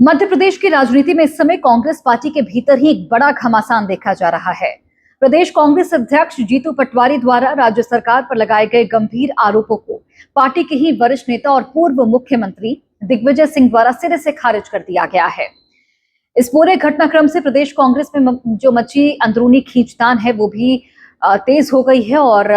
मध्य प्रदेश की राजनीति में इस समय कांग्रेस पार्टी के भीतर ही एक बड़ा घमासान देखा जा रहा है। प्रदेश कांग्रेस अध्यक्ष जीतू पटवारी द्वारा राज्य सरकार पर लगाए गए गंभीर आरोपों को पार्टी के ही वरिष्ठ नेता और पूर्व मुख्यमंत्री दिग्विजय सिंह द्वारा सिरे से खारिज कर दिया गया है। इस पूरे घटनाक्रम से प्रदेश कांग्रेस में जो मची अंदरूनी खींचतान है वो भी तेज हो गई है और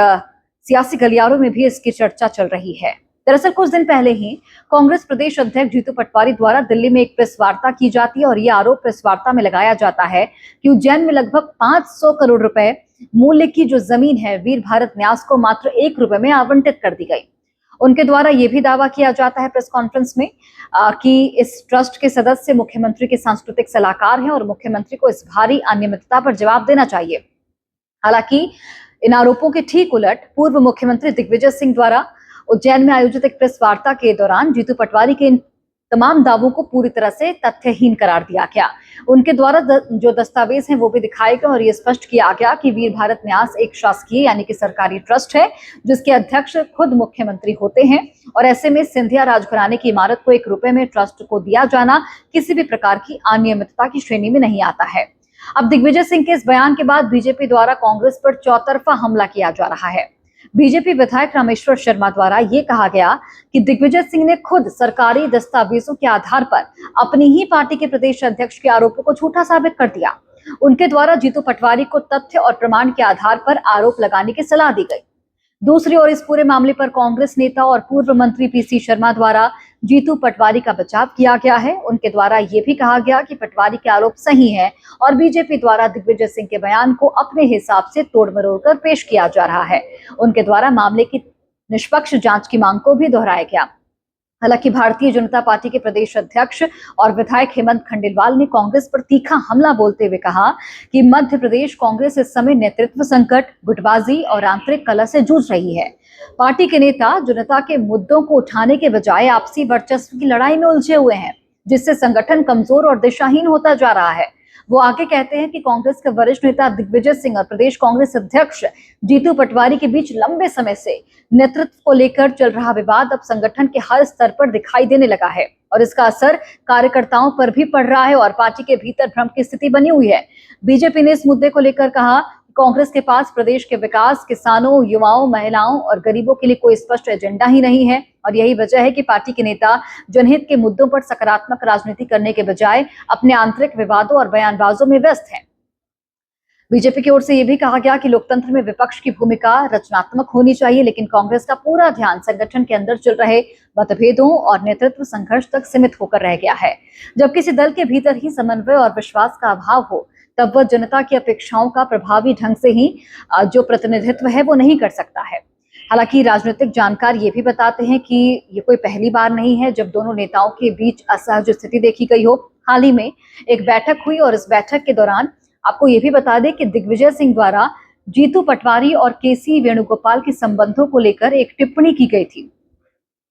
सियासी गलियारों में भी इसकी चर्चा चल रही है। दरअसल कुछ दिन पहले ही कांग्रेस प्रदेश अध्यक्ष जीतू पटवारी द्वारा दिल्ली में एक प्रेस वार्ता की जाती है और ये आरोप प्रेस वार्ता में लगाया जाता है कि उज्जैन में लगभग 500 करोड़ रुपए मूल्य की जो जमीन है वीर भारत न्यास को मात्र 1 रुपए में आवंटित कर दी गई। उनके द्वारा यह भी दावा किया जाता है प्रेस कॉन्फ्रेंस में कि इस ट्रस्ट के सदस्य मुख्यमंत्री के सांस्कृतिक सलाहकार हैं और मुख्यमंत्री को इस भारी अनियमितता पर जवाब देना चाहिए। हालांकि इन आरोपों के ठीक उलट पूर्व मुख्यमंत्री दिग्विजय सिंह द्वारा उज्जैन में आयोजित एक प्रेस वार्ता के दौरान जीतू पटवारी के इन तमाम दावों को पूरी तरह से तथ्यहीन करार दिया गया। उनके द्वारा जो दस्तावेज हैं वो भी दिखाए गए और ये स्पष्ट किया गया कि वीर भारत न्यास एक शासकीय यानी कि सरकारी ट्रस्ट है जिसके अध्यक्ष खुद मुख्यमंत्री होते हैं और ऐसे में सिंधिया राजघराने की इमारत को 1 रुपए में ट्रस्ट को दिया जाना किसी भी प्रकार की अनियमितता की श्रेणी में नहीं आता है। अब दिग्विजय सिंह के इस बयान के बाद बीजेपी द्वारा कांग्रेस पर चौतरफा हमला किया जा रहा है। बीजेपी विधायक रामेश्वर शर्मा द्वारा ये कहा गया कि दिग्विजय सिंह ने खुद सरकारी दस्तावेजों के आधार पर अपनी ही पार्टी के प्रदेश अध्यक्ष के आरोपों को झूठा साबित कर दिया। उनके द्वारा जीतू पटवारी को तथ्य और प्रमाण के आधार पर आरोप लगाने की सलाह दी गई। दूसरी ओर इस पूरे मामले पर कांग्रेस नेता और पूर्व मंत्री पीसी शर्मा द्वारा जीतू पटवारी का बचाव किया गया है। उनके द्वारा यह भी कहा गया कि पटवारी के आरोप सही है और बीजेपी द्वारा दिग्विजय सिंह के बयान को अपने हिसाब से तोड़ मरोड़ कर पेश किया जा रहा है। उनके द्वारा मामले की निष्पक्ष जांच की मांग को भी दोहराया गया। हालांकि भारतीय जनता पार्टी के प्रदेश अध्यक्ष और विधायक हेमंत खंडेलवाल ने कांग्रेस पर तीखा हमला बोलते हुए कहा कि मध्य प्रदेश कांग्रेस इस समय नेतृत्व संकट, गुटबाजी और आंतरिक कलह से जूझ रही है। पार्टी के नेता जनता के मुद्दों को उठाने के बजाय आपसी वर्चस्व की लड़ाई में उलझे हुए हैं, जिससे संगठन कमजोर और दिशाहीन होता जा रहा है। वो आगे कहते हैं कि कांग्रेस के वरिष्ठ नेता दिग्विजय सिंह और प्रदेश कांग्रेस अध्यक्ष जीतू पटवारी के बीच लंबे समय से नेतृत्व को लेकर चल रहा विवाद अब संगठन के हर स्तर पर दिखाई देने लगा है और इसका असर कार्यकर्ताओं पर भी पड़ रहा है और पार्टी के भीतर भ्रम की स्थिति बनी हुई है। बीजेपी ने इस मुद्दे को लेकर कहा कांग्रेस के पास प्रदेश के विकास, किसानों, युवाओं, महिलाओं और गरीबों के लिए कोई स्पष्ट एजेंडा ही नहीं है और यही वजह है कि पार्टी के नेता जनहित के मुद्दों पर सकारात्मक राजनीति करने के बजाय अपने आंतरिक विवादों और बयानबाजों में व्यस्त हैं। बीजेपी की ओर से यह भी कहा गया कि लोकतंत्र में विपक्ष की भूमिका रचनात्मक होनी चाहिए, लेकिन कांग्रेस का पूरा ध्यान संगठन के अंदर चल रहे मतभेदों और नेतृत्व संघर्ष तक सीमित होकर रह गया है। जब किसी दल के भीतर ही समन्वय और विश्वास का अभाव हो तब वह जनता की अपेक्षाओं का प्रभावी ढंग से ही जो प्रतिनिधित्व है वो नहीं कर सकता है। हालांकि राजनीतिक जानकार ये भी बताते हैं कि ये कोई पहली बार नहीं है जब दोनों नेताओं के बीच असहज स्थिति देखी गई हो। हाल ही में एक बैठक हुई और इस बैठक के दौरान आपको ये भी बता दें कि दिग्विजय सिंह द्वारा जीतू पटवारी और केसी वेणुगोपाल के संबंधों को लेकर एक टिप्पणी की गई थी।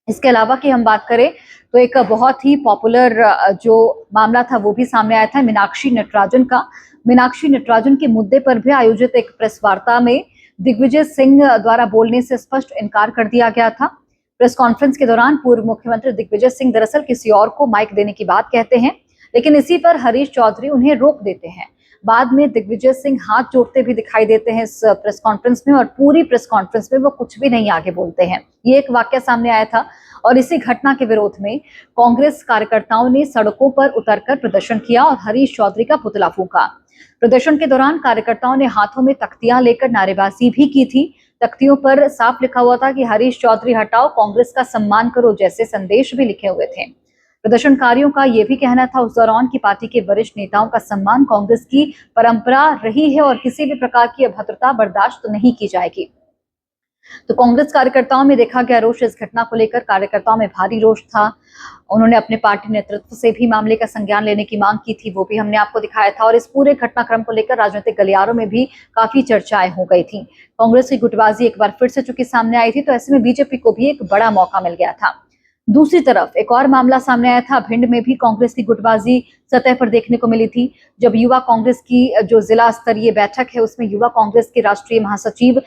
इसके अलावा कि हम बात करें तो एक बहुत ही पॉपुलर जो मामला था वो भी सामने आया था मीनाक्षी नटराजन का। मीनाक्षी नटराजन के मुद्दे पर भी आयोजित एक प्रेस वार्ता में दिग्विजय सिंह द्वारा बोलने से स्पष्ट इनकार कर दिया गया था। प्रेस कॉन्फ्रेंस के दौरान पूर्व मुख्यमंत्री दिग्विजय सिंह दरअसल किसी और को माइक देने की बात कहते हैं, लेकिन इसी पर हरीश चौधरी उन्हें रोक देते हैं। बाद में दिग्विजय सिंह हाथ जोड़ते भी दिखाई देते हैं इस प्रेस कॉन्फ्रेंस में और पूरी प्रेस कॉन्फ्रेंस में वो कुछ भी नहीं आगे बोलते हैं। ये एक वाकया सामने आया था और इसी घटना के विरोध में कांग्रेस कार्यकर्ताओं ने सड़कों पर उतरकर प्रदर्शन किया और हरीश चौधरी का पुतला फूंका। प्रदर्शन के दौरान कार्यकर्ताओं ने हाथों में तख्तियां लेकर नारेबाजी भी की थी। तख्तियों पर साफ लिखा हुआ था कि हरीश चौधरी हटाओ, कांग्रेस का सम्मान करो जैसे संदेश भी लिखे हुए थे। प्रदर्शनकारियों का यह भी कहना था उस दौरान की पार्टी के वरिष्ठ नेताओं का सम्मान कांग्रेस की परंपरा रही है और किसी भी प्रकार की अभद्रता बर्दाश्त नहीं की जाएगी। तो कांग्रेस कार्यकर्ताओं में देखा गया रोष। इस घटना को लेकर कार्यकर्ताओं में भारी रोष था। उन्होंने अपने पार्टी नेतृत्व से भी मामले का संज्ञान लेने की मांग की थी, वो भी हमने आपको दिखाया था और इस पूरे घटनाक्रम को लेकर राजनीतिक गलियारों में भी काफी चर्चाएं हो गई थी। कांग्रेस की गुटबाजी एक बार फिर से चूंकि सामने आई थी तो ऐसे में बीजेपी को भी एक बड़ा मौका मिल गया था। दूसरी तरफ एक और मामला सामने आया था। भिंड में भी कांग्रेस की गुटबाजी सतह पर देखने को मिली थी जब युवा कांग्रेस की जो जिला स्तरीय बैठक है उसमें युवा कांग्रेस के राष्ट्रीय महासचिव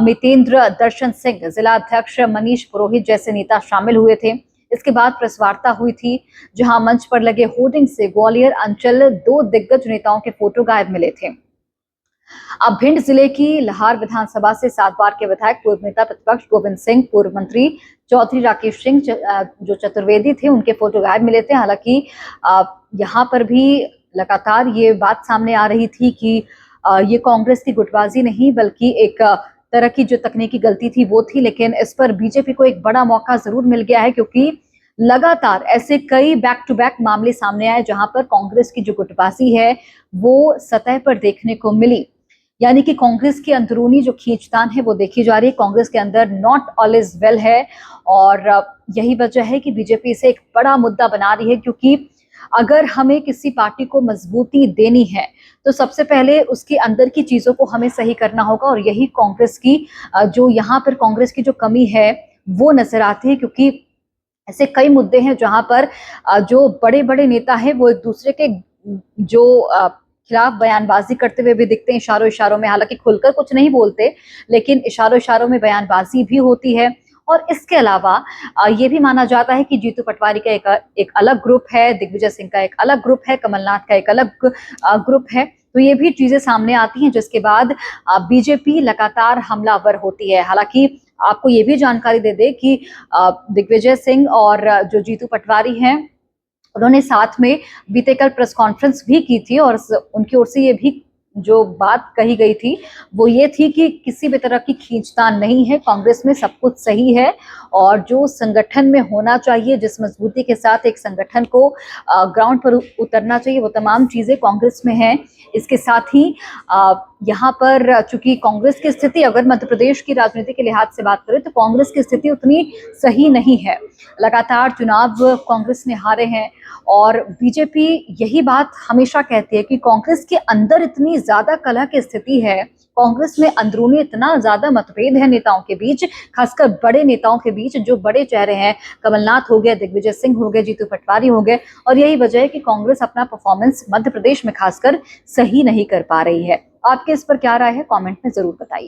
मितेंद्र दर्शन सिंह, जिला अध्यक्ष मनीष पुरोहित जैसे नेता शामिल हुए थे। इसके बाद प्रेस वार्ता हुई थी, जहां मंच पर लगे होर्डिंग से ग्वालियर अंचल 2 दिग्गज नेताओं के फोटो गायब मिले थे। अब भिंड जिले की लहार विधानसभा से 7 बार के विधायक पूर्व नेता प्रतिपक्ष गोविंद सिंह, पूर्व मंत्री चौधरी राकेश सिंह जो चतुर्वेदी थे, उनके फोटो गायब मिले थे। हालांकि यहाँ पर भी लगातार ये बात सामने आ रही थी कि ये कांग्रेस की गुटबाजी नहीं बल्कि एक तरह की जो तकनीकी गलती थी वो थी, लेकिन इस पर बीजेपी को एक बड़ा मौका जरूर मिल गया है, क्योंकि लगातार ऐसे कई बैक टू बैक मामले सामने आए जहां पर कांग्रेस की जो गुटबाजी है वो सतह पर देखने को मिली। यानी कि कांग्रेस की अंदरूनी जो खींचतान है वो देखी जा रही है। कांग्रेस के अंदर नॉट ऑल इज वेल है और यही वजह है कि बीजेपी इसे एक बड़ा मुद्दा बना रही है, क्योंकि अगर हमें किसी पार्टी को मजबूती देनी है तो सबसे पहले उसके अंदर की चीजों को हमें सही करना होगा। और यही कांग्रेस की जो यहाँ पर कांग्रेस की जो कमी है वो नजर आती है, क्योंकि ऐसे कई मुद्दे हैं जहां पर जो बड़े बड़े नेता हैं वो एक दूसरे के जो खिलाफ बयानबाजी करते हुए भी दिखते हैं इशारों इशारों में। हालांकि खुलकर कुछ नहीं बोलते, लेकिन इशारों इशारों में बयानबाजी भी होती है। और इसके अलावा ये भी माना जाता है कि जीतू पटवारी का एक अलग ग्रुप है, दिग्विजय सिंह का एक अलग ग्रुप है, कमलनाथ का एक अलग ग्रुप है। तो ये भी चीजें सामने आती हैं, जिसके बाद बीजेपी लगातार हमलावर होती है। हालांकि आपको ये भी जानकारी दे दे कि दिग्विजय सिंह और जो जीतू पटवारी हैं उन्होंने साथ में बीते कल प्रेस कॉन्फ्रेंस भी की थी और उनकी ओर से ये भी जो बात कही गई थी वो ये थी कि किसी भी तरह की खींचतान नहीं है, कांग्रेस में सब कुछ सही है और जो संगठन में होना चाहिए, जिस मजबूती के साथ एक संगठन को ग्राउंड पर उतरना चाहिए, वो तमाम चीजें कांग्रेस में हैं। इसके साथ ही यहाँ पर चूंकि कांग्रेस की स्थिति, अगर मध्य प्रदेश की राजनीति के लिहाज से बात करें तो कांग्रेस की स्थिति उतनी सही नहीं है। लगातार चुनाव कांग्रेस ने हारे हैं और बीजेपी यही बात हमेशा कहती है कि कांग्रेस के अंदर इतनी ज्यादा कलह की स्थिति है, कांग्रेस में अंदरूनी इतना ज्यादा मतभेद है नेताओं के बीच, खासकर बड़े नेताओं के बीच जो बड़े चेहरे हैं, कमलनाथ हो गए, दिग्विजय सिंह हो गए, जीतू पटवारी हो गए। और यही वजह है कि कांग्रेस अपना परफॉर्मेंस मध्य प्रदेश में खासकर सही नहीं कर पा रही है। आपके इस पर क्या राय है, कमेंट में जरूर बताइए।